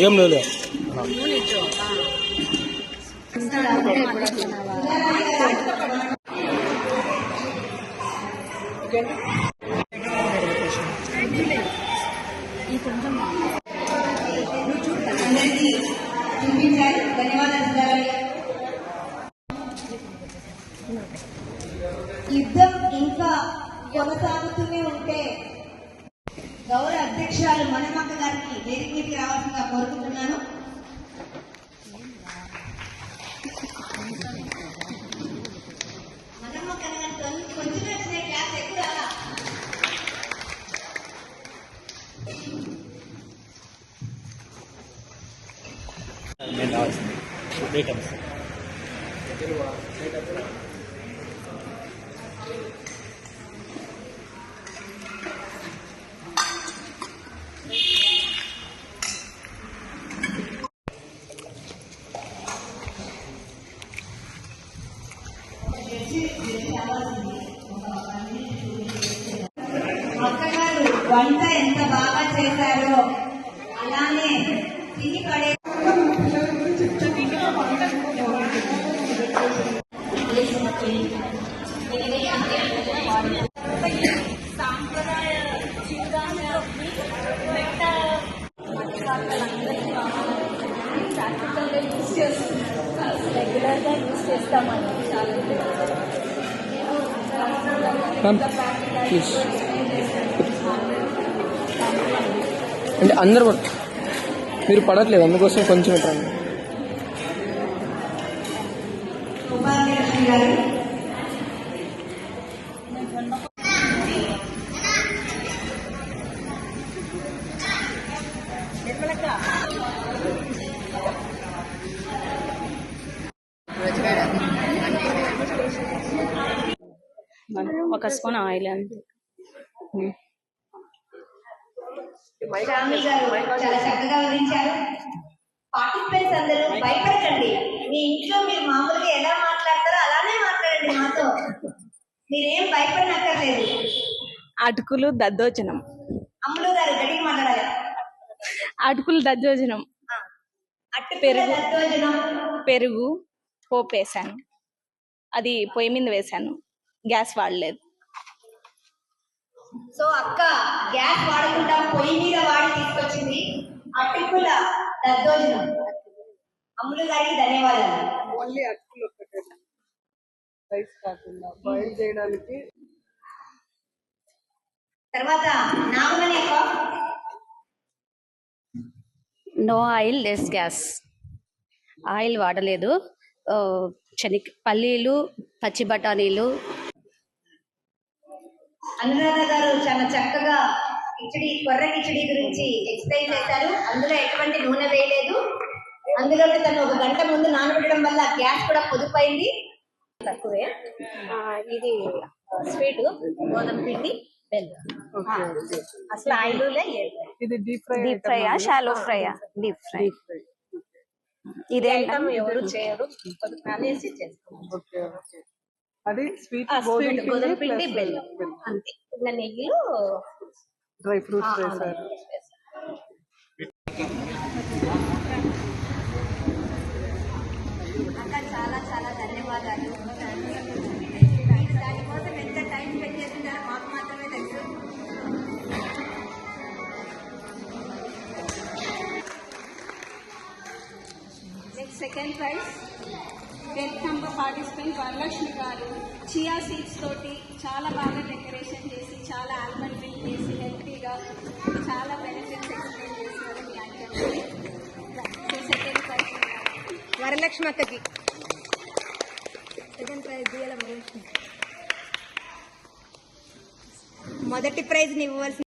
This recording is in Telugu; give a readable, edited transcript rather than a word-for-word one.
ఏం లేదు యుద్ధం ఇంకా కొనసాగుతూనే ఉంటే గౌరవ అధ్యక్షురాలు మనమక్క గారికి వేదిక మీదకి రావాల్సిందిగా కోరుకుంటున్నాను. మనమక్క కొంచెం వచ్చిన క్లాస్ ఎక్కువ అక్కగారు వంట ఎంత బాగా చేశారో అలానే తిని పడే సాంప్రదాయ రెగ్యులర్గా యూజ్ చేస్తామని అంటే అందరు మీరు పడట్లేదు అందుకోసం కొంచెం ఇట్రండి. ఒక స్పూన్ ఆయిల్ అంతే. చాలా చక్కగా వివరించారు. పార్టిసిపెంట్స్ అందరూ భయపడకండి. మీ ఇంట్లో మీరు మామూలుగా ఎలా మాట్లాడతారో అలానే మాట్లాడండి మాతో. మీరేం భయపడనక్కర్లేదు. అటుకులు దద్దోజనం. అమ్ములు గారు గడికి మాట్లాడాలి. అటుకులు దద్దోజనం, పెరుగు పోపు వేసాను. అది పొయ్యి మీద వేసాను, గ్యాస్ వాడలేదు. సో అక్క గ్యాస్ వాడకుండా పొయ్యి మీద వాడి తీసుకొచ్చింది అటుకుల దద్దోజనం. అమ్ములు గారికి ధన్యవాదాలు. ఓన్లీ అటుకులు ఒక్కటే, రైస్ కాకుండా బాయిల్ చేయడానికి. తర్వాత నాగమణి అక్క. No oil less gas. Oil వాడలేదు. పల్లీలు, పచ్చి బఠానీలు. అనురాధ గారు చాలా చక్కగా కొర్ర కిచడి గురించి ఎక్స్ప్లెయిన్ చేశారు. అందులో ఎటువంటి నూనె వేయలేదు. అందులోనే తను 1 గంట ముందు నానబెట్టడం వల్ల గ్యాస్ కూడా పొదుపైంది. తక్కువే. ఇది స్వీట్ గోధుమ పిండి బెల్లం. అసలు ఆయిల్ ఇది డీప్ ఫ్రైయా షాలో ఫ్రైయా? Deep fry. ఇదే ఎవరు చేయరు, అనేసి చేస్తాం. అది స్వీట్ గోధుమ పిండి బెల్లం అంతే. ఇంకా నెయ్యిలో డ్రై ఫ్రూట్స్ వేసారు. చాలా చాలా ధన్యవాదాలు. దానికోసం ఎంత టైం స్పెండ్ చేస్తున్నారో మాకు మాత్రమే తెలుసు. Next second prize 10th number participant Varalakshmi గారు చియా సీడ్స్ తోటి చాలా బాగా డెకరేషన్ చేసి, చాలా ఆల్మండ్ మిల్క్ చేసి హెల్తీగా చాలా బెనిఫిట్స్ ఎక్స్ప్లెయిన్ చేశారు మీ ఐటమ్ని. సో సెకండ్ ప్రైజ్ వరలక్ష్మి అక్కకి. Second prize Varalakshmi. మొదటి ప్రైజ్ ఇవ్వవలసిన